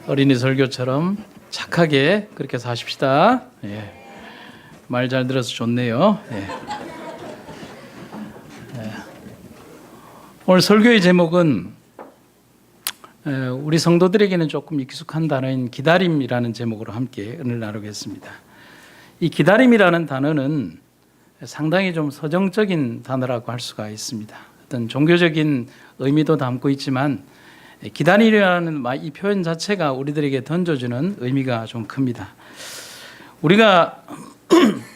어린이 설교처럼 착하게 그렇게 사십시다. 예. 말 잘 들어서 좋네요. 예. 오늘 설교의 제목은 우리 성도들에게는 조금 익숙한 단어인 기다림이라는 제목으로 함께 은혜를 나누겠습니다. 이 기다림이라는 단어는 상당히 좀 서정적인 단어라고 할 수가 있습니다. 어떤 종교적인 의미도 담고 있지만 기다리라는 이 표현 자체가 우리들에게 던져주는 의미가 좀 큽니다. 우리가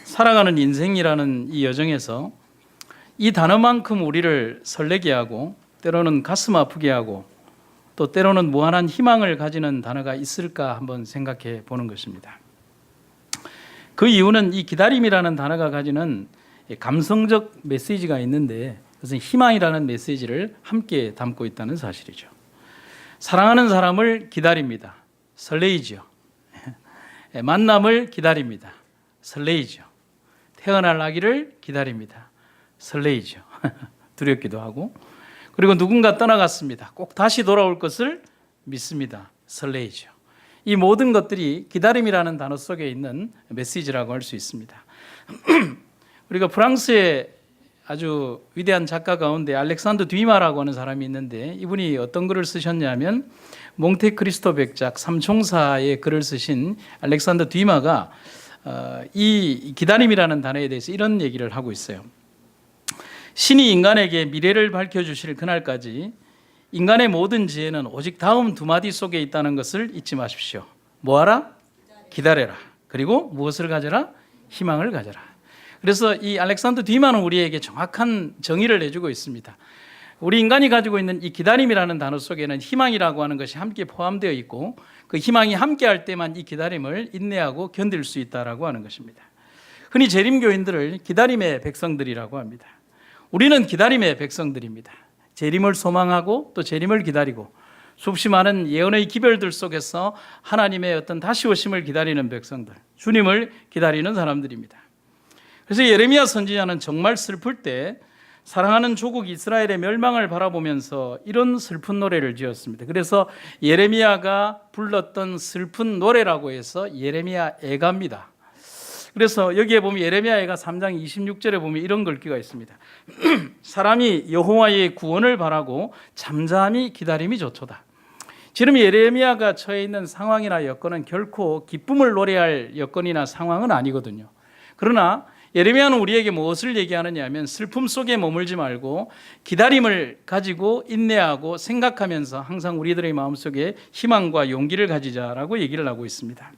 살아가는 인생이라는 이 여정에서 이 단어만큼 우리를 설레게 하고 때로는 가슴 아프게 하고 또 때로는 무한한 희망을 가지는 단어가 있을까 한번 생각해 보는 것입니다. 그 이유는 이 기다림이라는 단어가 가지는 감성적 메시지가 있는데 그것은 희망이라는 메시지를 함께 담고 있다는 사실이죠. 사랑하는 사람을 기다립니다. 설레이죠. 만남을 기다립니다. 설레이죠. 태어날 아기를 기다립니다. 설레이죠. 두렵기도 하고. 그리고 누군가 떠나갔습니다. 꼭 다시 돌아올 것을 믿습니다. 설레이죠. 이 모든 것들이 기다림이라는 단어 속에 있는 메시지라고 할 수 있습니다. 우리가 프랑스의 아주 위대한 작가 가운데 알렉산드 뒤마라고 하는 사람이 있는데 이분이 어떤 글을 쓰셨냐면 몽테크리스토 백작 삼총사의 글을 쓰신 알렉산드 뒤마가 이 기다림이라는 단어에 대해서 이런 얘기를 하고 있어요. 신이 인간에게 미래를 밝혀주실 그날까지 인간의 모든 지혜는 오직 다음 두 마디 속에 있다는 것을 잊지 마십시오. 뭐하라? 기다려라. 그리고 무엇을 가져라? 희망을 가져라. 그래서 이 알렉산더 뒤마는 우리에게 정확한 정의를 내주고 있습니다. 우리 인간이 가지고 있는 이 기다림이라는 단어 속에는 희망이라고 하는 것이 함께 포함되어 있고 그 희망이 함께할 때만 이 기다림을 인내하고 견딜 수 있다라고 하는 것입니다. 흔히 재림교인들을 기다림의 백성들이라고 합니다. 우리는 기다림의 백성들입니다. 재림을 소망하고 또 재림을 기다리고 수없이 많은 예언의 기별들 속에서 하나님의 어떤 다시 오심을 기다리는 백성들, 주님을 기다리는 사람들입니다. 그래서 예레미야 선지자는 정말 슬플 때 사랑하는 조국 이스라엘의 멸망을 바라보면서 이런 슬픈 노래를 지었습니다. 그래서 예레미야가 불렀던 슬픈 노래라고 해서 예레미야 애가입니다. 그래서 여기에 보면 예레미야 애가 3장 26절에 보면 이런 글귀가 있습니다. 사람이 여호와의 구원을 바라고 잠잠히 기다림이 좋도다. 지금 예레미야가 처해 있는 상황이나 여건은 결코 기쁨을 노래할 여건이나 상황은 아니거든요. 그러나 예레미야는 우리에게 무엇을 얘기하느냐 하면 슬픔 속에 머물지 말고 기다림을 가지고 인내하고 생각하면서 항상 우리들의 마음속에 희망과 용기를 가지자라고 얘기를 하고 있습니다.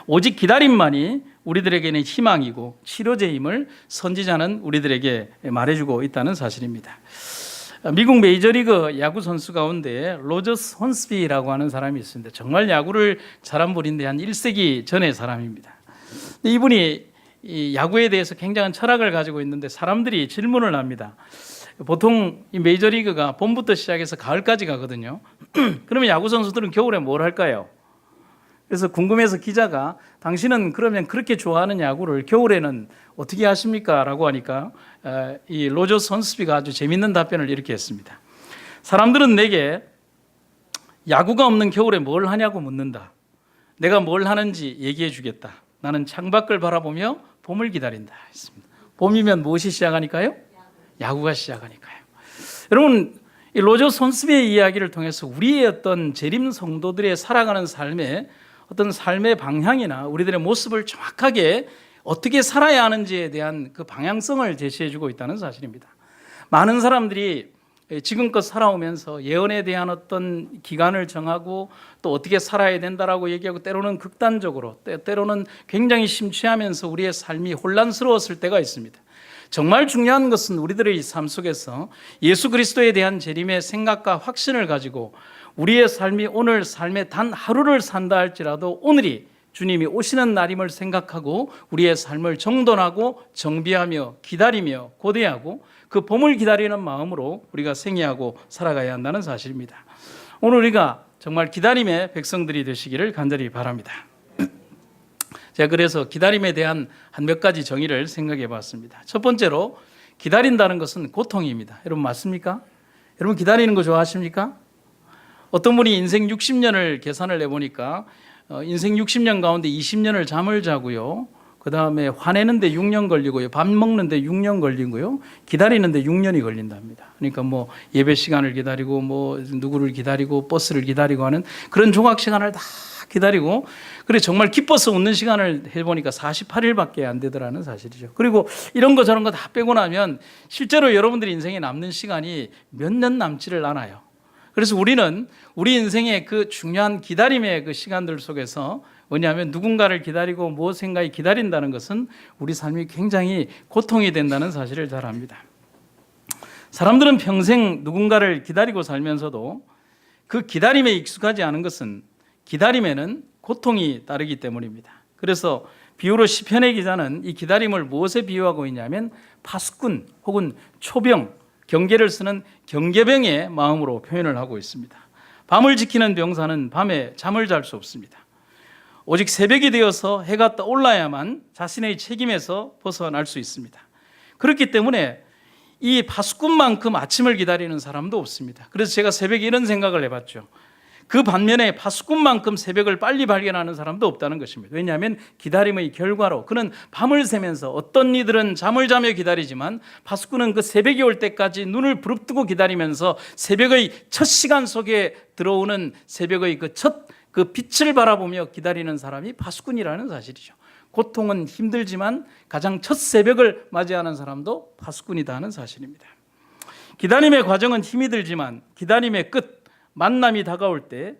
오직 기다림만이 우리들에게는 희망이고 치료제임을 선지자는 우리들에게 말해주고 있다는 사실입니다. 미국 메이저리그 야구 선수 가운데 로저스 혼스비라고 하는 사람이 있습니다. 정말 야구를 잘한 분인데 한 1세기 전의 사람입니다. 이분이 이 야구에 대해서 굉장한 철학을 가지고 있는데 사람들이 질문을 합니다. 보통 이 메이저리그가 봄부터 시작해서 가을까지 가거든요. 그러면 야구 선수들은 겨울에 뭘 할까요? 그래서 궁금해서 기자가 당신은 그러면 그렇게 좋아하는 야구를 겨울에는 어떻게 하십니까? 라고 하니까 이 로저스 혼스비가 아주 재밌는 답변을 이렇게 했습니다. 사람들은 내게 야구가 없는 겨울에 뭘 하냐고 묻는다. 내가 뭘 하는지 얘기해 주겠다. 나는 창밖을 바라보며 봄을 기다린다 했습니다. 봄이면 무엇이 시작하니까요? 야구가 시작하니까요. 여러분, 이 로저스 혼스비의 이야기를 통해서 우리의 어떤 재림 성도들의 살아가는 삶에 어떤 삶의 방향이나 우리들의 모습을 정확하게 어떻게 살아야 하는지에 대한 그 방향성을 제시해 주고 있다는 사실입니다. 많은 사람들이 지금껏 살아오면서 예언에 대한 어떤 기간을 정하고 또 어떻게 살아야 된다라고 얘기하고 때로는 극단적으로 때로는 굉장히 심취하면서 우리의 삶이 혼란스러웠을 때가 있습니다. 정말 중요한 것은 우리들의 삶 속에서 예수 그리스도에 대한 재림의 생각과 확신을 가지고 우리의 삶이 오늘 삶의 단 하루를 산다 할지라도 오늘이 주님이 오시는 날임을 생각하고 우리의 삶을 정돈하고 정비하며 기다리며 고대하고 그 봄을 기다리는 마음으로 우리가 생애하고 살아가야 한다는 사실입니다. 오늘 우리가 정말 기다림의 백성들이 되시기를 간절히 바랍니다. 제가 그래서 기다림에 대한 한 몇 가지 정의를 생각해 봤습니다. 첫 번째로 기다린다는 것은 고통입니다. 여러분 맞습니까? 여러분 기다리는 거 좋아하십니까? 어떤 분이 인생 60년을 계산을 해보니까 인생 60년 가운데 20년을 잠을 자고요. 그 다음에 화내는데 6년 걸리고요. 밥 먹는데 6년 걸리고요. 기다리는데 6년이 걸린답니다. 그러니까 뭐 예배 시간을 기다리고 뭐 누구를 기다리고 버스를 기다리고 하는 그런 조각 시간을 다 기다리고, 그래 정말 기뻐서 웃는 시간을 해보니까 48일밖에 안 되더라는 사실이죠. 그리고 이런 거 저런 거 다 빼고 나면 실제로 여러분들의 인생에 남는 시간이 몇 년 남지를 않아요. 그래서 우리는 우리 인생의 그 중요한 기다림의 그 시간들 속에서 뭐냐면 누군가를 기다리고 무엇인가에 기다린다는 것은 우리 삶이 굉장히 고통이 된다는 사실을 잘 압니다. 사람들은 평생 누군가를 기다리고 살면서도 그 기다림에 익숙하지 않은 것은 기다림에는 고통이 따르기 때문입니다. 그래서 비유로 시편의 기자는 이 기다림을 무엇에 비유하고 있냐면 파수꾼 혹은 초병, 경계를 쓰는 경계병의 마음으로 표현을 하고 있습니다. 밤을 지키는 병사는 밤에 잠을 잘 수 없습니다. 오직 새벽이 되어서 해가 떠올라야만 자신의 책임에서 벗어날 수 있습니다. 그렇기 때문에 이 파수꾼만큼 아침을 기다리는 사람도 없습니다. 그래서 제가 새벽에 이런 생각을 해봤죠. 그 반면에 파수꾼만큼 새벽을 빨리 발견하는 사람도 없다는 것입니다. 왜냐하면 기다림의 결과로 그는 밤을 새면서, 어떤 이들은 잠을 자며 기다리지만 파수꾼은 그 새벽이 올 때까지 눈을 부릅뜨고 기다리면서 새벽의 첫 시간 속에 들어오는 새벽의 그 빛을 바라보며 기다리는 사람이 파수꾼이라는 사실이죠. 고통은 힘들지만 가장 첫 새벽을 맞이하는 사람도 파수꾼이다 하는 사실입니다. 기다림의 과정은 힘이 들지만 기다림의 끝, 만남이 다가올 때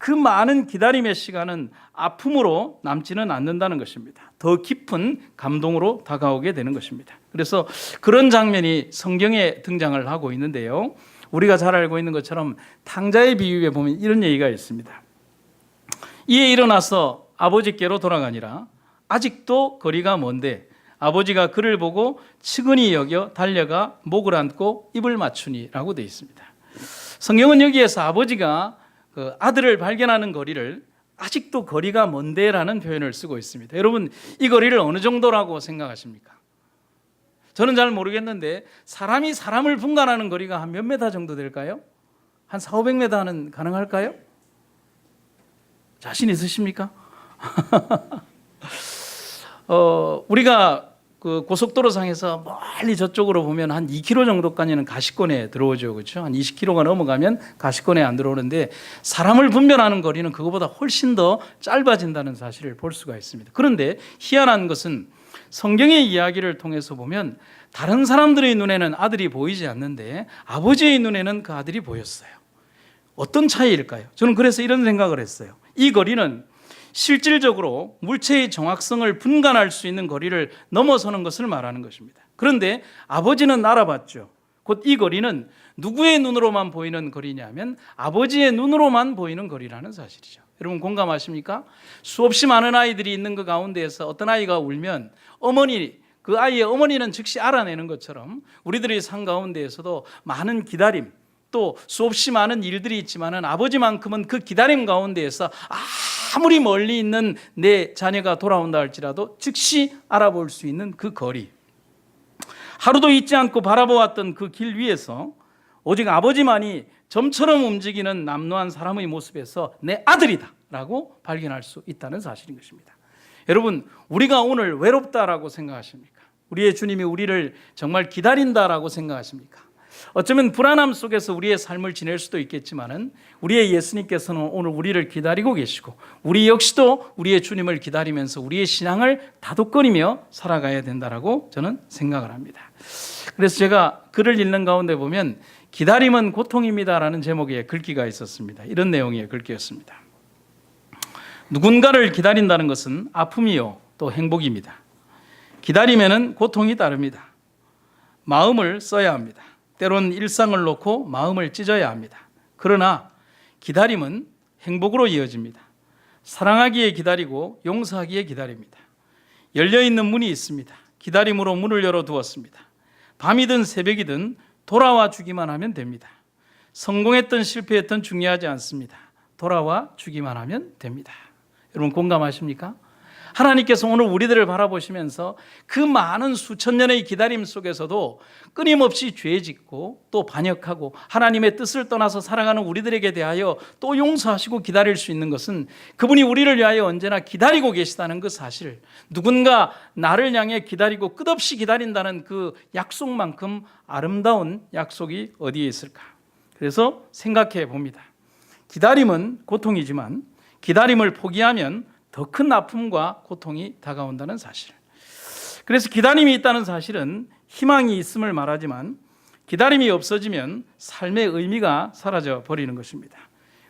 그 많은 기다림의 시간은 아픔으로 남지는 않는다는 것입니다. 더 깊은 감동으로 다가오게 되는 것입니다. 그래서 그런 장면이 성경에 등장을 하고 있는데요. 우리가 잘 알고 있는 것처럼 탕자의 비유에 보면 이런 얘기가 있습니다. 이에 일어나서 아버지께로 돌아가니라. 아직도 거리가 먼데 아버지가 그를 보고 측은히 여겨 달려가 목을 안고 입을 맞추니라고 되어 있습니다. 성경은 여기에서 아버지가 그 아들을 발견하는 거리를 아직도 거리가 먼데라는 표현을 쓰고 있습니다. 여러분, 이 거리를 어느 정도라고 생각하십니까? 저는 잘 모르겠는데 사람이 사람을 분간하는 거리가 한 몇 메다 정도 될까요? 한 400~500m는 가능할까요? 자신 있으십니까? 우리가 그 고속도로상에서 멀리 저쪽으로 보면 한 2km 정도까지는 가시권에 들어오죠, 그렇죠? 한 20km가 넘어가면 가시권에 안 들어오는데 사람을 분별하는 거리는 그거보다 훨씬 더 짧아진다는 사실을 볼 수가 있습니다. 그런데 희한한 것은 성경의 이야기를 통해서 보면 다른 사람들의 눈에는 아들이 보이지 않는데 아버지의 눈에는 그 아들이 보였어요. 어떤 차이일까요? 저는 그래서 이런 생각을 했어요. 이 거리는 실질적으로 물체의 정확성을 분간할 수 있는 거리를 넘어서는 것을 말하는 것입니다. 그런데 아버지는 알아봤죠. 곧 이 거리는 누구의 눈으로만 보이는 거리냐면 아버지의 눈으로만 보이는 거리라는 사실이죠. 여러분 공감하십니까? 수없이 많은 아이들이 있는 그 가운데에서 어떤 아이가 울면 그 아이의 어머니는 즉시 알아내는 것처럼 우리들의 삶 가운데에서도 많은 기다림, 또 수없이 많은 일들이 있지만은 아버지만큼은 그 기다림 가운데에서 아무리 멀리 있는 내 자녀가 돌아온다 할지라도 즉시 알아볼 수 있는 그 거리, 하루도 잊지 않고 바라보았던 그 길 위에서 오직 아버지만이 점처럼 움직이는 남루한 사람의 모습에서 내 아들이다 라고 발견할 수 있다는 사실인 것입니다. 여러분, 우리가 오늘 외롭다라고 생각하십니까? 우리의 주님이 우리를 정말 기다린다라고 생각하십니까? 어쩌면 불안함 속에서 우리의 삶을 지낼 수도 있겠지만은 우리의 예수님께서는 오늘 우리를 기다리고 계시고 우리 역시도 우리의 주님을 기다리면서 우리의 신앙을 다독거리며 살아가야 된다라고 저는 생각을 합니다. 그래서 제가 글을 읽는 가운데 보면 기다림은 고통입니다라는 제목의 글귀가 있었습니다. 이런 내용의 글귀였습니다. 누군가를 기다린다는 것은 아픔이요 또 행복입니다. 기다림에는 고통이 따릅니다. 마음을 써야 합니다. 때론 일상을 놓고 마음을 찢어야 합니다. 그러나 기다림은 행복으로 이어집니다. 사랑하기에 기다리고 용서하기에 기다립니다. 열려있는 문이 있습니다. 기다림으로 문을 열어두었습니다. 밤이든 새벽이든 돌아와 주기만 하면 됩니다. 성공했든 실패했든 중요하지 않습니다. 돌아와 주기만 하면 됩니다. 여러분 공감하십니까? 하나님께서 오늘 우리들을 바라보시면서 그 많은 수천 년의 기다림 속에서도 끊임없이 죄 짓고 또 반역하고 하나님의 뜻을 떠나서 살아가는 우리들에게 대하여 또 용서하시고 기다릴 수 있는 것은 그분이 우리를 위하여 언제나 기다리고 계시다는 그 사실, 누군가 나를 향해 기다리고 끝없이 기다린다는 그 약속만큼 아름다운 약속이 어디에 있을까? 그래서 생각해 봅니다. 기다림은 고통이지만 기다림을 포기하면 더 큰 아픔과 고통이 다가온다는 사실. 그래서 기다림이 있다는 사실은 희망이 있음을 말하지만 기다림이 없어지면 삶의 의미가 사라져 버리는 것입니다.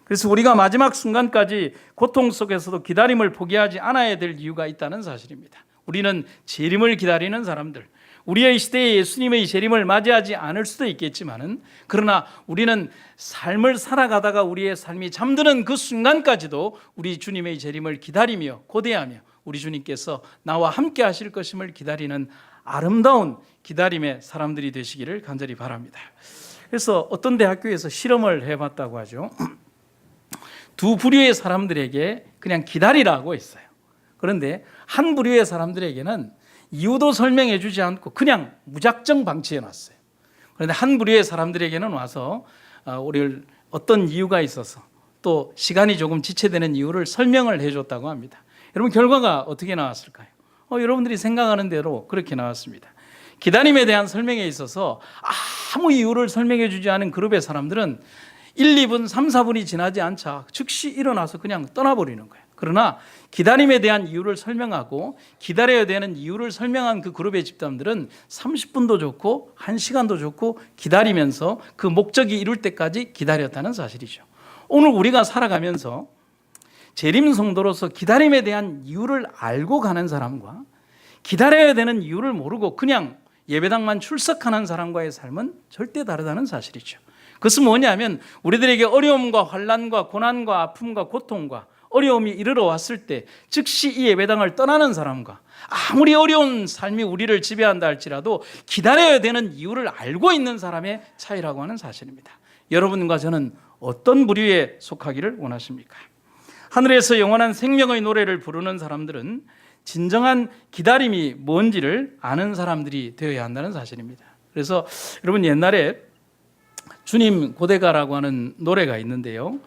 그래서 우리가 마지막 순간까지 고통 속에서도 기다림을 포기하지 않아야 될 이유가 있다는 사실입니다. 우리는 재림을 기다리는 사람들, 우리의 시대에 예수님의 재림을 맞이하지 않을 수도 있겠지만은, 그러나 우리는 삶을 살아가다가 우리의 삶이 잠드는 그 순간까지도 우리 주님의 재림을 기다리며 고대하며 우리 주님께서 나와 함께 하실 것임을 기다리는 아름다운 기다림의 사람들이 되시기를 간절히 바랍니다. 그래서 어떤 대학교에서 실험을 해봤다고 하죠. 두 부류의 사람들에게 그냥 기다리라고 했어요. 그런데 한 부류의 사람들에게는 이유도 설명해 주지 않고 그냥 무작정 방치해 놨어요. 그런데 한 부류의 사람들에게는 와서 우리를 어떤 이유가 있어서 또 시간이 조금 지체되는 이유를 설명을 해줬다고 합니다. 여러분, 결과가 어떻게 나왔을까요? 여러분들이 생각하는 대로 그렇게 나왔습니다. 기다림에 대한 설명에 있어서 아무 이유를 설명해 주지 않은 그룹의 사람들은 1, 2분, 3, 4분이 지나지 않자 즉시 일어나서 그냥 떠나버리는 거예요. 그러나 기다림에 대한 이유를 설명하고 기다려야 되는 이유를 설명한 그 그룹의 집단들은 30분도 좋고 1시간도 좋고 기다리면서 그 목적이 이룰 때까지 기다렸다는 사실이죠. 오늘 우리가 살아가면서 재림 성도로서 기다림에 대한 이유를 알고 가는 사람과 기다려야 되는 이유를 모르고 그냥 예배당만 출석하는 사람과의 삶은 절대 다르다는 사실이죠. 그것은 뭐냐면 우리들에게 어려움과 환난과 고난과 아픔과 고통과 어려움이 이르러 왔을 때 즉시 이 예배당을 떠나는 사람과 아무리 어려운 삶이 우리를 지배한다 할지라도 기다려야 되는 이유를 알고 있는 사람의 차이라고 하는 사실입니다. 여러분과 저는 어떤 부류에 속하기를 원하십니까? 하늘에서 영원한 생명의 노래를 부르는 사람들은 진정한 기다림이 뭔지를 아는 사람들이 되어야 한다는 사실입니다. 그래서 여러분, 옛날에 주님 고대가라고 하는 노래가 있는데요.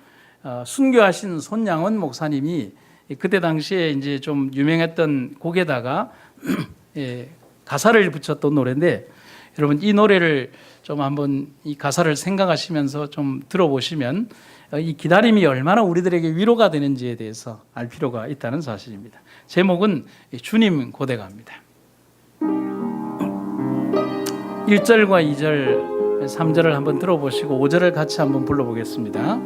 순교하신 손양원 목사님이 그때 당시에 이제 좀 유명했던 곡에다가 가사를 붙였던 노래인데, 여러분 이 노래를 좀 한번 이 가사를 생각하시면서 좀 들어보시면 이 기다림이 얼마나 우리들에게 위로가 되는지에 대해서 알 필요가 있다는 사실입니다. 제목은 주님 고대가입니다. 1절과 2절, 3절을 한번 들어보시고 5절을 같이 한번 불러보겠습니다.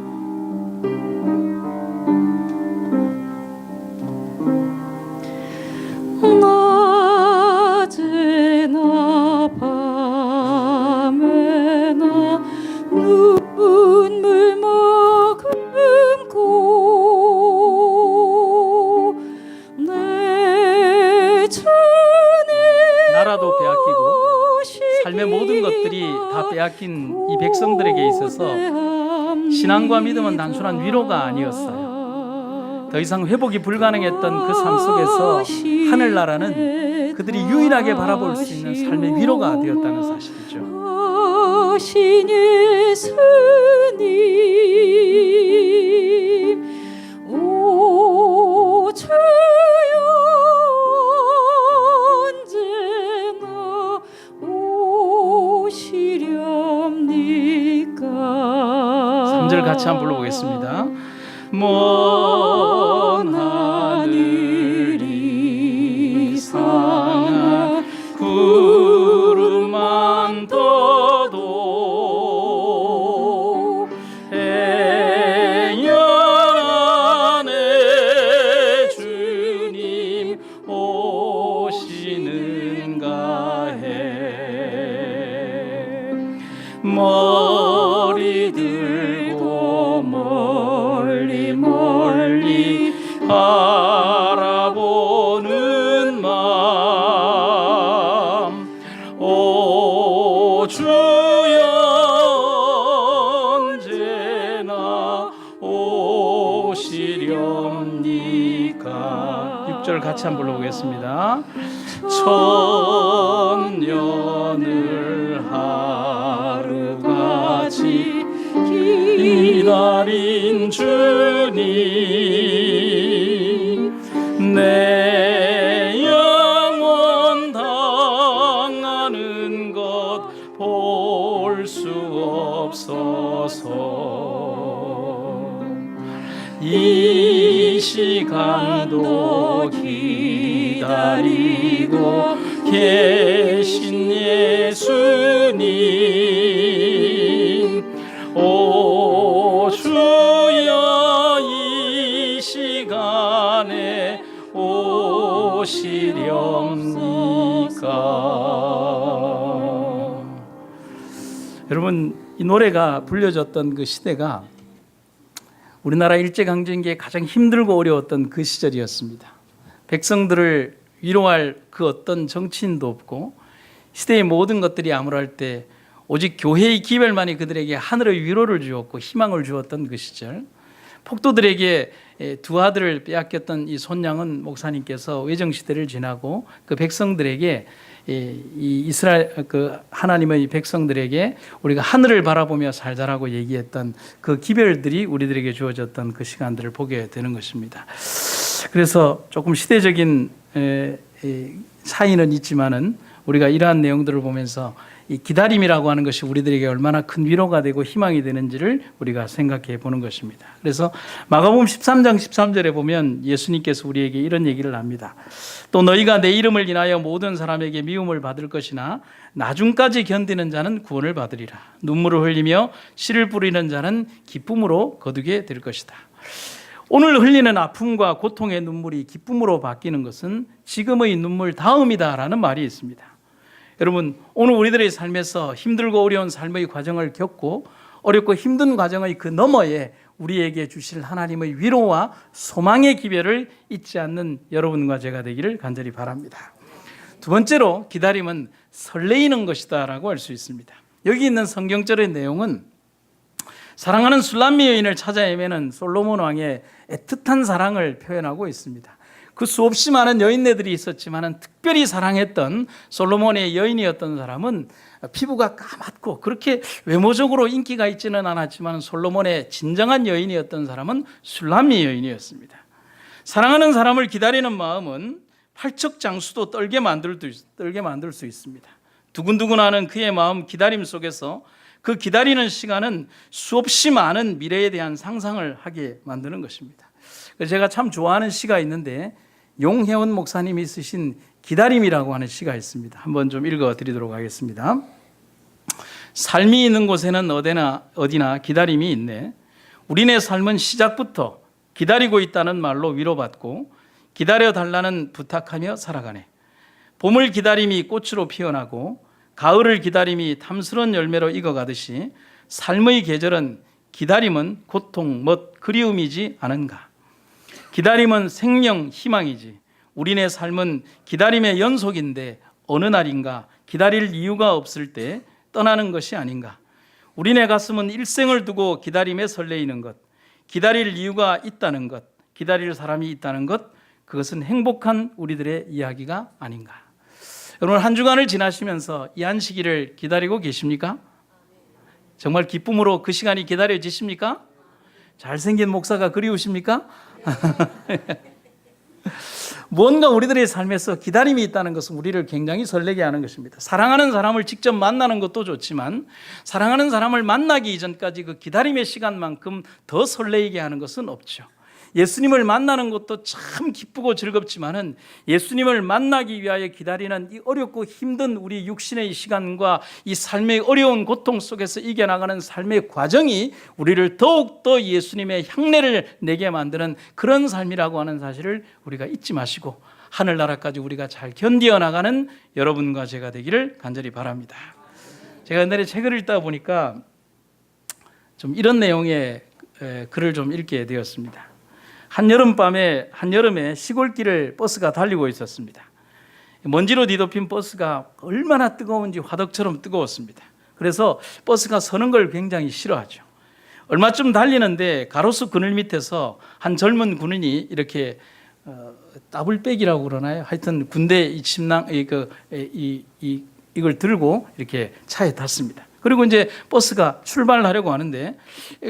낮에나 밤에나 눈물 머금고 내 주님 나라도 빼앗기고 삶의 모든 것들이 다 빼앗긴 이 백성들에게 있어서 신앙과 믿음은 단순한 위로가 아니었어요. 더 이상 회복이 불가능했던 그 삶 속에서 하늘나라는 그들이 유일하게 바라볼 수 있는 삶의 위로가 되었다는 사실이죠. 하신 예수님 오 주여 언제나 오시렵니까? 3절 같이 한번 불러보겠습니다. 먼 하늘이 상한 구름만 떠도 해연 안에 주님 오시는가 해. 머리 들고 멀리 바라보는 마음, 오 주여 언제나 오시렵니까? 6절 같이 한번 불러보겠습니다. 천년을 하루같이 기다린 주님, 내 영혼 당하는 것 볼 수 없어서 이 시간도 기다리고 계신 예수님, 오 주여 이 시간에 오시렵니까? 여러분, 이 노래가 불려졌던 그 시대가 우리나라 일제강점기에 가장 힘들고 어려웠던 그 시절이었습니다. 백성들을 위로할 그 어떤 정치인도 없고 시대의 모든 것들이 암울할 때 오직 교회의 기별만이 그들에게 하늘의 위로를 주었고 희망을 주었던 그 시절, 폭도들에게 두 아들을 빼앗겼던 이 손양은 목사님께서 외정시대를 지나고 그 백성들에게 이 이스라엘 그 하나님의 백성들에게 우리가 하늘을 바라보며 살자라고 얘기했던 그 기별들이 우리들에게 주어졌던 그 시간들을 보게 되는 것입니다. 그래서 조금 시대적인 차이는 있지만은 우리가 이러한 내용들을 보면서 이 기다림이라고 하는 것이 우리들에게 얼마나 큰 위로가 되고 희망이 되는지를 우리가 생각해 보는 것입니다. 그래서 마가복음 13장 13절에 보면 예수님께서 우리에게 이런 얘기를 합니다. 또 너희가 내 이름을 인하여 모든 사람에게 미움을 받을 것이나 나중까지 견디는 자는 구원을 받으리라. 눈물을 흘리며 씨를 뿌리는 자는 기쁨으로 거두게 될 것이다. 오늘 흘리는 아픔과 고통의 눈물이 기쁨으로 바뀌는 것은 지금의 눈물 다음이다라는 말이 있습니다. 여러분, 오늘 우리들의 삶에서 힘들고 어려운 삶의 과정을 겪고 어렵고 힘든 과정의 그 너머에 우리에게 주실 하나님의 위로와 소망의 기별을 잊지 않는 여러분과 제가 되기를 간절히 바랍니다. 두 번째로 기다림은 설레이는 것이다 라고 할 수 있습니다. 여기 있는 성경절의 내용은 사랑하는 술람미 여인을 찾아 헤매는 솔로몬 왕의 애틋한 사랑을 표현하고 있습니다. 그 수없이 많은 여인네들이 있었지만 특별히 사랑했던 솔로몬의 여인이었던 사람은 피부가 까맣고 그렇게 외모적으로 인기가 있지는 않았지만 솔로몬의 진정한 여인이었던 사람은 술람미 여인이었습니다. 사랑하는 사람을 기다리는 마음은 팔척장수도 떨게 만들 수 있습니다. 두근두근하는 그의 마음 기다림 속에서 그 기다리는 시간은 수없이 많은 미래에 대한 상상을 하게 만드는 것입니다. 제가 참 좋아하는 시가 있는데 용혜원 목사님이 쓰신 기다림이라고 하는 시가 있습니다. 한번 좀 읽어드리도록 하겠습니다. 삶이 있는 곳에는 어디나 기다림이 있네. 우리네 삶은 시작부터 기다리고 있다는 말로 위로받고 기다려달라는 부탁하며 살아가네. 봄을 기다림이 꽃으로 피어나고 가을을 기다림이 탐스러운 열매로 익어가듯이 삶의 계절은 기다림은 고통, 멋, 그리움이지 않은가. 기다림은 생명, 희망이지. 우리네 삶은 기다림의 연속인데 어느 날인가 기다릴 이유가 없을 때 떠나는 것이 아닌가. 우리네 가슴은 일생을 두고 기다림에 설레이는 것, 기다릴 이유가 있다는 것, 기다릴 사람이 있다는 것, 그것은 행복한 우리들의 이야기가 아닌가. 여러분, 한 주간을 지나시면서 이 한 시기를 기다리고 계십니까? 정말 기쁨으로 그 시간이 기다려지십니까? 잘생긴 목사가 그리우십니까? 뭔가 우리들의 삶에서 기다림이 있다는 것은 우리를 굉장히 설레게 하는 것입니다. 사랑하는 사람을 직접 만나는 것도 좋지만 사랑하는 사람을 만나기 이전까지 그 기다림의 시간만큼 더 설레게 하는 것은 없죠. 예수님을 만나는 것도 참 기쁘고 즐겁지만은 예수님을 만나기 위하여 기다리는 이 어렵고 힘든 우리 육신의 시간과 이 삶의 어려운 고통 속에서 이겨나가는 삶의 과정이 우리를 더욱더 예수님의 향례를 내게 만드는 그런 삶이라고 하는 사실을 우리가 잊지 마시고 하늘나라까지 우리가 잘 견디어 나가는 여러분과 제가 되기를 간절히 바랍니다. 제가 옛날에 책을 읽다 보니까 좀 이런 내용의 글을 좀 읽게 되었습니다. 한여름에 시골길을 버스가 달리고 있었습니다. 먼지로 뒤덮인 버스가 얼마나 뜨거운지 화덕처럼 뜨거웠습니다. 그래서 버스가 서는 걸 굉장히 싫어하죠. 얼마쯤 달리는데 가로수 그늘 밑에서 한 젊은 군인이 이렇게 더블백이라고 그러나요? 하여튼 군대 이 침낭 이걸 들고 이렇게 차에 탔습니다. 그리고 이제 버스가 출발하려고 하는데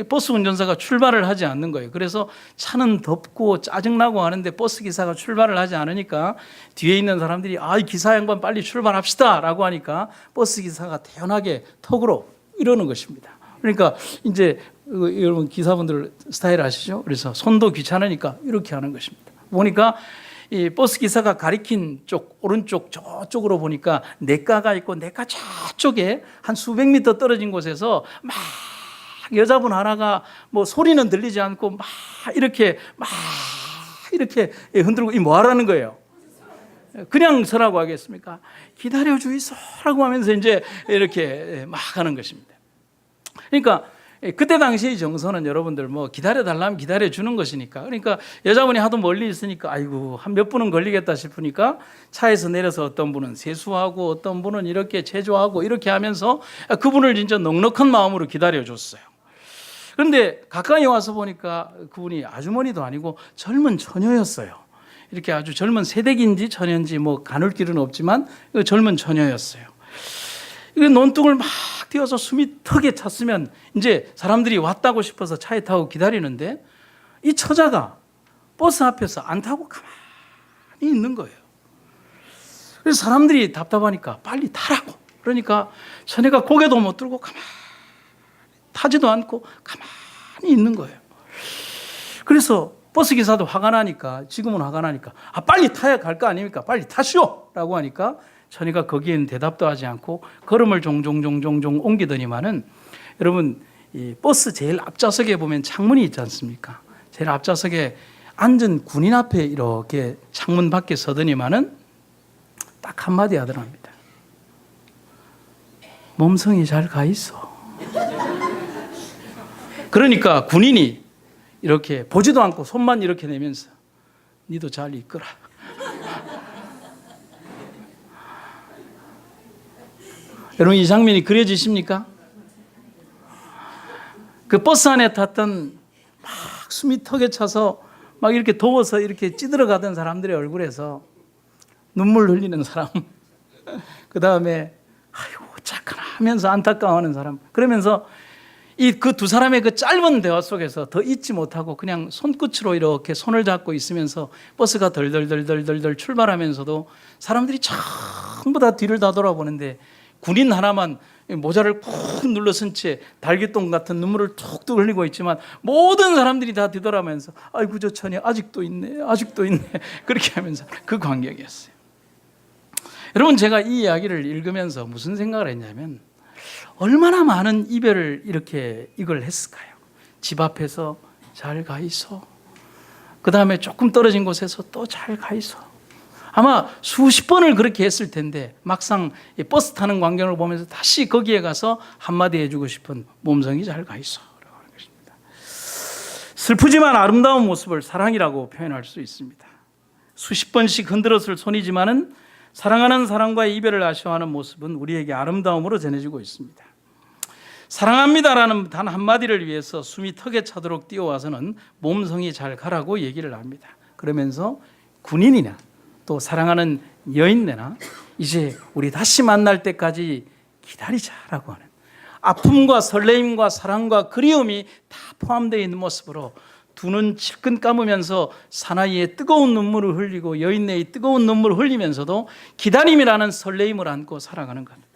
버스 운전사가 출발을 하지 않는 거예요. 그래서 차는 덥고 짜증나고 하는데 버스 기사가 출발을 하지 않으니까 뒤에 있는 사람들이 이 기사 양반 빨리 출발합시다 라고 하니까 버스 기사가 태연하게 턱으로 이러는 것입니다. 그러니까 이제 여러분 기사분들 스타일 아시죠? 그래서 손도 귀찮으니까 이렇게 하는 것입니다. 보니까 이 버스 기사가 가리킨 쪽 오른쪽 저쪽으로 보니까 내과가 있고 내과 저쪽에 한 수백 미터 떨어진 곳에서 막 여자분 하나가 뭐 소리는 들리지 않고 막 이렇게 흔들고 뭐 하라는 거예요? 그냥 서라고 하겠습니까? 기다려 주이소라고 하면서 이제 이렇게 막 하는 것입니다. 그러니까 그때 당시의 정서는 여러분들 뭐 기다려달라면 기다려주는 것이니까, 그러니까 여자분이 하도 멀리 있으니까 아이고 한 몇 분은 걸리겠다 싶으니까 차에서 내려서 어떤 분은 세수하고 어떤 분은 이렇게 제조하고 이렇게 하면서 그분을 진짜 넉넉한 마음으로 기다려줬어요. 그런데 가까이 와서 보니까 그분이 아주머니도 아니고 젊은 처녀였어요. 이렇게 아주 젊은 새댁인지 처녀인지 뭐 가눌 길은 없지만 젊은 처녀였어요. 이 논둑을 막 뛰어서 숨이 턱에 찼으면 이제 사람들이 왔다고 싶어서 차에 타고 기다리는데 이 처자가 버스 앞에서 안 타고 가만히 있는 거예요. 그래서 사람들이 답답하니까 빨리 타라고. 그러니까 처녀가 고개도 못 들고 가만히 타지도 않고 가만히 있는 거예요. 그래서 버스 기사도 화가 나니까, 지금은 화가 나니까 빨리 타야 갈 거 아닙니까? 빨리 타시오! 라고 하니까 처녀가 거기에는 대답도 하지 않고 걸음을 종종 옮기더니만은, 여러분 이 버스 제일 앞좌석에 보면 창문이 있지 않습니까? 제일 앞좌석에 앉은 군인 앞에 이렇게 창문 밖에 서더니만은 딱 한마디 하더랍니다. 몸성이 잘 가 있어. 그러니까 군인이 이렇게 보지도 않고 손만 이렇게 내면서 니도 잘 이끌어. 여러분 이 장면이 그려지십니까? 그 버스 안에 탔던 막 숨이 턱에 차서 막 이렇게 더워서 이렇게 찌들어가던 사람들의 얼굴에서 눈물 흘리는 사람, 그 다음에 아이고 착하나 하면서 안타까워하는 사람, 그러면서 이 그 두 사람의 그 짧은 대화 속에서 더 잊지 못하고 그냥 손끝으로 이렇게 손을 잡고 있으면서 버스가 덜덜덜덜덜 출발하면서도 사람들이 전부 다 뒤를 다 돌아보는데 군인 하나만 모자를 꾹 눌러쓴 채 달걀똥 같은 눈물을 툭툭 흘리고 있지만 모든 사람들이 다 뒤돌아보면서 아이고 저 처녀 아직도 있네 그렇게 하면서 그 광경이었어요. 여러분 제가 이 이야기를 읽으면서 무슨 생각을 했냐면 얼마나 많은 이별을 이걸 했을까요? 집 앞에서 잘 가 있어, 그 다음에 조금 떨어진 곳에서 또 잘 가 있어. 아마 수십 번을 그렇게 했을 텐데 막상 버스 타는 광경을 보면서 다시 거기에 가서 한마디 해주고 싶은 몸성이 잘 가 있어 라고 하는 것입니다. 슬프지만 아름다운 모습을 사랑이라고 표현할 수 있습니다. 수십 번씩 흔들었을 손이지만은 사랑하는 사람과의 이별을 아쉬워하는 모습은 우리에게 아름다움으로 전해지고 있습니다. 사랑합니다라는 단 한마디를 위해서 숨이 턱에 차도록 뛰어와서는 몸성이 잘 가라고 얘기를 합니다. 그러면서 군인이나 또 사랑하는 여인네나 이제 우리 다시 만날 때까지 기다리자라고 하는 아픔과 설레임과 사랑과 그리움이 다 포함되어 있는 모습으로 두 눈 질끈 감으면서 사나이의 뜨거운 눈물을 흘리고 여인네의 뜨거운 눈물을 흘리면서도 기다림이라는 설레임을 안고 살아가는 겁니다.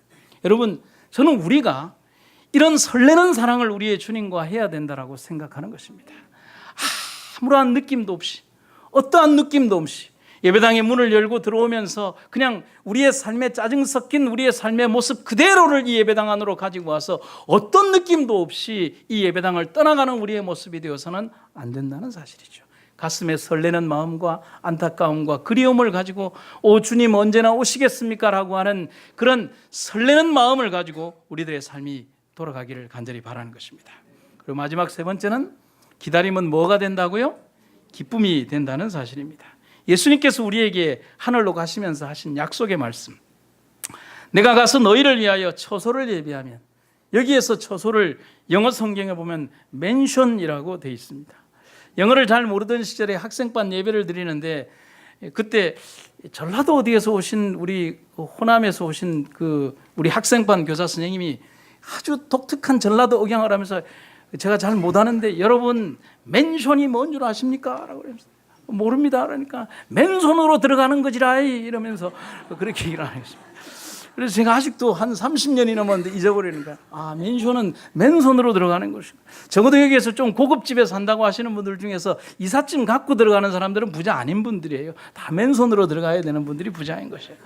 여러분 저는 우리가 이런 설레는 사랑을 우리의 주님과 해야 된다고 생각하는 것입니다. 아무런 느낌도 없이, 어떠한 느낌도 없이 예배당의 문을 열고 들어오면서 그냥 우리의 삶에 짜증 섞인 우리의 삶의 모습 그대로를 이 예배당 안으로 가지고 와서 어떤 느낌도 없이 이 예배당을 떠나가는 우리의 모습이 되어서는 안 된다는 사실이죠. 가슴에 설레는 마음과 안타까움과 그리움을 가지고 오 주님 언제나 오시겠습니까? 라고 하는 그런 설레는 마음을 가지고 우리들의 삶이 돌아가기를 간절히 바라는 것입니다. 그리고 마지막 세 번째는 기다림은 뭐가 된다고요? 기쁨이 된다는 사실입니다. 예수님께서 우리에게 하늘로 가시면서 하신 약속의 말씀, 내가 가서 너희를 위하여 처소를 예비하면, 여기에서 처소를 영어 성경에 보면 맨션이라고 되어 있습니다. 영어를 잘 모르던 시절에 학생반 예배를 드리는데 그때 전라도 어디에서 오신 우리 호남에서 오신 그 우리 학생반 교사 선생님이 아주 독특한 전라도 억양을 하면서 제가 잘 못하는데 여러분 맨손이 뭔 줄 아십니까? 라고 그러면서 모릅니다. 그러니까 맨손으로 들어가는 거지라 이러면서 그렇게 얘기를 하겠습니다. 그래서 제가 아직도 한 30년이 넘었는데 잊어버리니까 맨손은 맨손으로 들어가는 것이고 적어도 여기에서 좀 고급집에 산다고 하시는 분들 중에서 이삿짐 갖고 들어가는 사람들은 부자 아닌 분들이에요. 다 맨손으로 들어가야 되는 분들이 부자인 것이에요.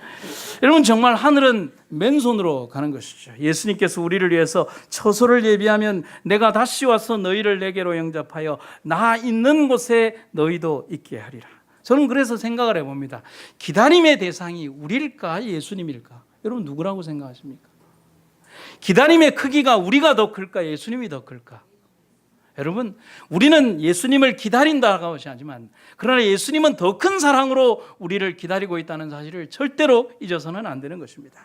여러분 정말 하늘은 맨손으로 가는 것이죠. 예수님께서 우리를 위해서 처소를 예비하면 내가 다시 와서 너희를 내게로 영접하여 나 있는 곳에 너희도 있게 하리라. 저는 그래서 생각을 해봅니다. 기다림의 대상이 우리일까 예수님일까? 여러분 누구라고 생각하십니까? 기다림의 크기가 우리가 더 클까 예수님이 더 클까? 여러분 우리는 예수님을 기다린다고 하지만 그러나 예수님은 더 큰 사랑으로 우리를 기다리고 있다는 사실을 절대로 잊어서는 안 되는 것입니다.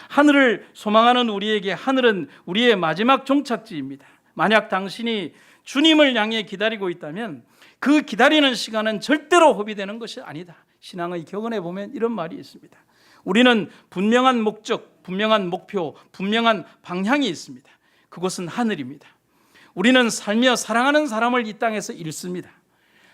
하늘을 소망하는 우리에게 하늘은 우리의 마지막 종착지입니다. 만약 당신이 주님을 향해 기다리고 있다면 그 기다리는 시간은 절대로 허비되는 것이 아니다. 신앙의 격언에 보면 이런 말이 있습니다. 우리는 분명한 목적, 분명한 목표, 분명한 방향이 있습니다. 그곳은 하늘입니다. 우리는 살며 사랑하는 사람을 이 땅에서 잃습니다.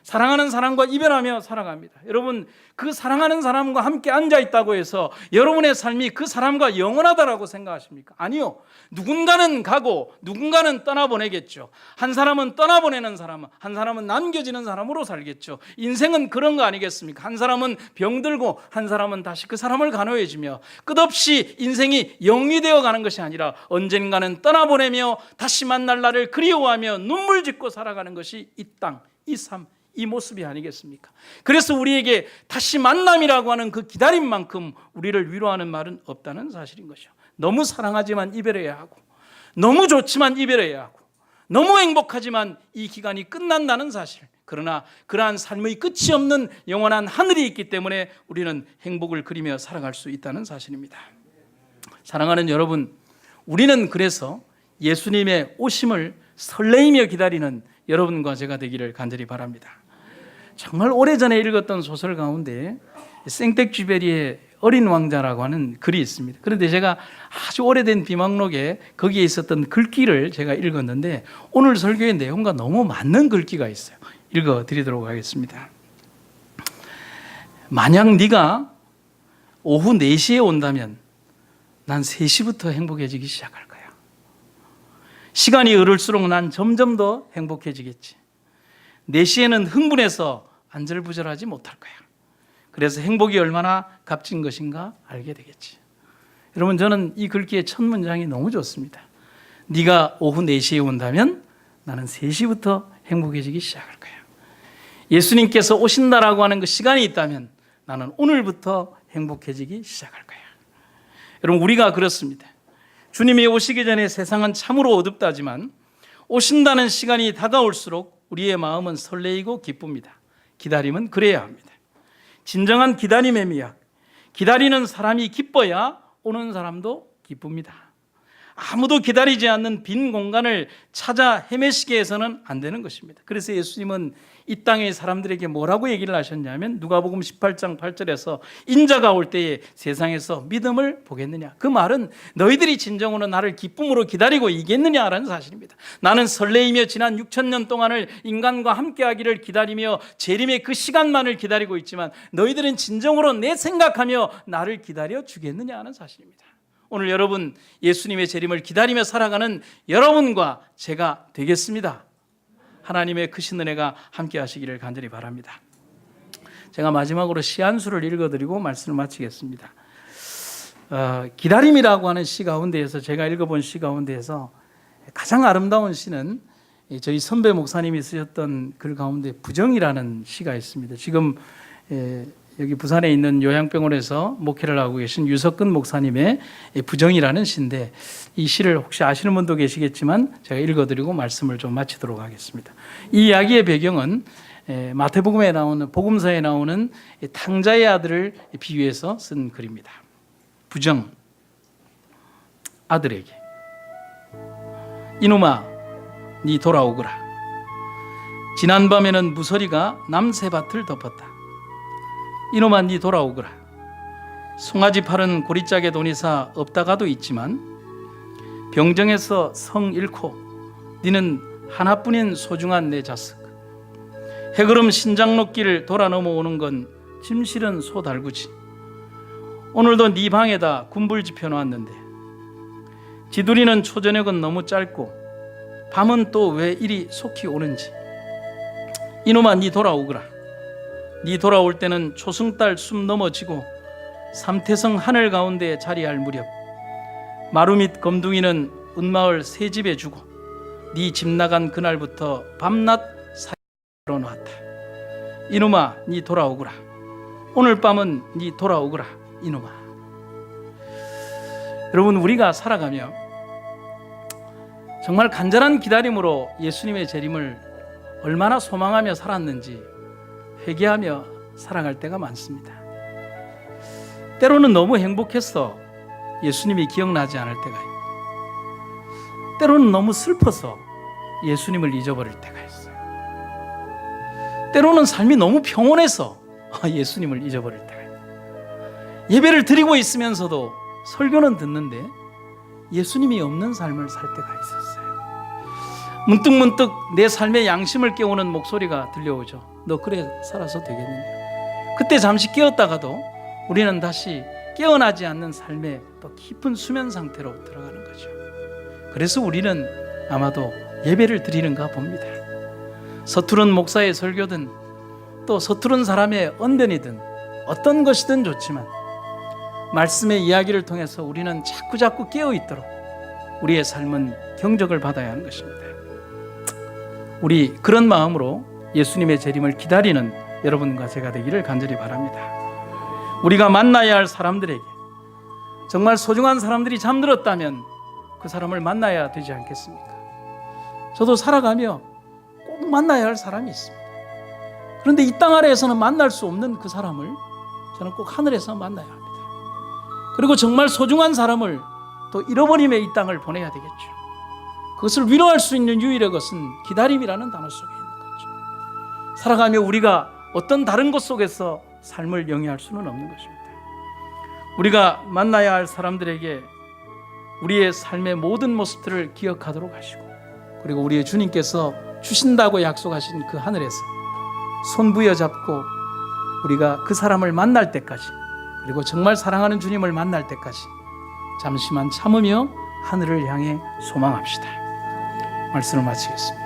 사랑하는 사람과 이별하며 살아갑니다. 여러분 그 사랑하는 사람과 함께 앉아있다고 해서 여러분의 삶이 그 사람과 영원하다라고 생각하십니까? 아니요. 누군가는 가고 누군가는 떠나보내겠죠. 한 사람은 떠나보내는 사람, 한 사람은 남겨지는 사람으로 살겠죠. 인생은 그런 거 아니겠습니까? 한 사람은 병들고 한 사람은 다시 그 사람을 간호해주며 끝없이 인생이 영이 되어가는 것이 아니라 언젠가는 떠나보내며 다시 만날 날을 그리워하며 눈물 짓고 살아가는 것이 이 땅, 이 삶, 이 모습이 아니겠습니까? 그래서 우리에게 다시 만남이라고 하는 그 기다림만큼 우리를 위로하는 말은 없다는 사실인 것이죠. 너무 사랑하지만 이별해야 하고 너무 좋지만 이별해야 하고 너무 행복하지만 이 기간이 끝난다는 사실. 그러나 그러한 삶의 끝이 없는 영원한 하늘이 있기 때문에 우리는 행복을 그리며 살아갈 수 있다는 사실입니다. 사랑하는 여러분, 우리는 그래서 예수님의 오심을 설레이며 기다리는 여러분과 제가 되기를 간절히 바랍니다. 정말 오래전에 읽었던 소설 가운데 생텍쥐베리의 어린 왕자라고 하는 글이 있습니다. 그런데 제가 아주 오래된 비망록에 거기에 있었던 글귀를 제가 읽었는데 오늘 설교의 내용과 너무 맞는 글귀가 있어요. 읽어드리도록 하겠습니다. 만약 네가 오후 4시에 온다면 난 3시부터 행복해지기 시작할 거야. 시간이 흐를수록 난 점점 더 행복해지겠지. 4시에는 흥분해서 안절부절하지 못할 거야. 그래서 행복이 얼마나 값진 것인가 알게 되겠지. 여러분 저는 이 글귀의 첫 문장이 너무 좋습니다. 네가 오후 4시에 온다면 나는 3시부터 행복해지기 시작할 거야. 예수님께서 오신다라고 하는 그 시간이 있다면 나는 오늘부터 행복해지기 시작할 거야. 여러분 우리가 그렇습니다. 주님이 오시기 전에 세상은 참으로 어둡다지만 오신다는 시간이 다가올수록 우리의 마음은 설레이고 기쁩니다. 기다림은 그래야 합니다. 진정한 기다림의 미학. 기다리는 사람이 기뻐야 오는 사람도 기쁩니다. 아무도 기다리지 않는 빈 공간을 찾아 헤매시게 해서는 안 되는 것입니다. 그래서 예수님은 이 땅의 사람들에게 뭐라고 얘기를 하셨냐면 누가복음 18장 8절에서 인자가 올 때에 세상에서 믿음을 보겠느냐. 그 말은 너희들이 진정으로 나를 기쁨으로 기다리고 이겠느냐라는 사실입니다. 나는 설레이며 지난 6,000년 동안을 인간과 함께하기를 기다리며 재림의 그 시간만을 기다리고 있지만 너희들은 진정으로 내 생각하며 나를 기다려 주겠느냐 하는 사실입니다. 오늘 여러분 예수님의 재림을 기다리며 살아가는 여러분과 제가 되겠습니다. 하나님의 크신 은혜가 함께 하시기를 간절히 바랍니다. 제가 마지막으로 시 한 수를 읽어드리고 말씀을 마치겠습니다. 기다림이라고 하는 시 가운데에서 제가 읽어본 시 가운데에서 가장 아름다운 시는 저희 선배 목사님이 쓰셨던 글 가운데 부정이라는 시가 있습니다. 지금 여기 부산에 있는 요양병원에서 목회를 하고 계신 유석근 목사님의 부정이라는 시인데 이 시를 혹시 아시는 분도 계시겠지만 제가 읽어드리고 말씀을 좀 마치도록 하겠습니다. 이 이야기의 배경은 마태복음에 나오는 복음서에 나오는 탕자의 아들을 비유해서 쓴 글입니다. 부정, 아들에게 이놈아 네 돌아오거라. 지난밤에는 무서리가 남새밭을 덮었다. 이놈아 니 돌아오거라. 송아지 팔은 고리짝에 돈이사 없다가도 있지만 병정에서 성 잃고 니는 하나뿐인 소중한 내 자식. 해그름 신장로길 돌아 넘어오는 건 짐실은 소달구지. 오늘도 네 방에다 군불지 펴놓았는데 지두리는 초저녁은 너무 짧고 밤은 또 왜 이리 속히 오는지. 이놈아 니 돌아오거라. 니 돌아올 때는 초승달 숨 넘어지고 삼태성 하늘 가운데 자리할 무렵 마루 밑 검둥이는 은마을 새 집에 주고 네 집 나간 그날부터 밤낮 사이로 놓았다. 이놈아 니 돌아오거라. 오늘 밤은 니 돌아오거라. 이놈아. 여러분, 우리가 살아가며 정말 간절한 기다림으로 예수님의 재림을 얼마나 소망하며 살았는지 회개하며 살아갈 때가 많습니다. 때로는 너무 행복해서 예수님이 기억나지 않을 때가 있고, 때로는 너무 슬퍼서 예수님을 잊어버릴 때가 있어요. 때로는 삶이 너무 평온해서 예수님을 잊어버릴 때가 있어요. 예배를 드리고 있으면서도 설교는 듣는데 예수님이 없는 삶을 살 때가 있었어요. 문득문득 내 삶의 양심을 깨우는 목소리가 들려오죠. 너 그래 살아서 되겠느냐. 그때 잠시 깨었다가도 우리는 다시 깨어나지 않는 삶의 또 깊은 수면 상태로 들어가는 거죠. 그래서 우리는 아마도 예배를 드리는가 봅니다. 서투른 목사의 설교든 또 서투른 사람의 언변이든 어떤 것이든 좋지만 말씀의 이야기를 통해서 우리는 자꾸자꾸 깨어있도록 우리의 삶은 경적을 받아야 하는 것입니다. 우리 그런 마음으로 예수님의 재림을 기다리는 여러분과 제가 되기를 간절히 바랍니다. 우리가 만나야 할 사람들에게 정말 소중한 사람들이 잠들었다면 그 사람을 만나야 되지 않겠습니까? 저도 살아가며 꼭 만나야 할 사람이 있습니다. 그런데 이 땅 아래에서는 만날 수 없는 그 사람을 저는 꼭 하늘에서 만나야 합니다. 그리고 정말 소중한 사람을 또 잃어버림에 이 땅을 보내야 되겠죠. 그것을 위로할 수 있는 유일의 것은 기다림이라는 단어 속에 있는 거죠. 살아가며 우리가 어떤 다른 것 속에서 삶을 영위할 수는 없는 것입니다. 우리가 만나야 할 사람들에게 우리의 삶의 모든 모습들을 기억하도록 하시고, 그리고 우리의 주님께서 주신다고 약속하신 그 하늘에서 손 부여잡고 우리가 그 사람을 만날 때까지, 그리고 정말 사랑하는 주님을 만날 때까지 잠시만 참으며 하늘을 향해 소망합시다. 말씀을 마치겠습니다.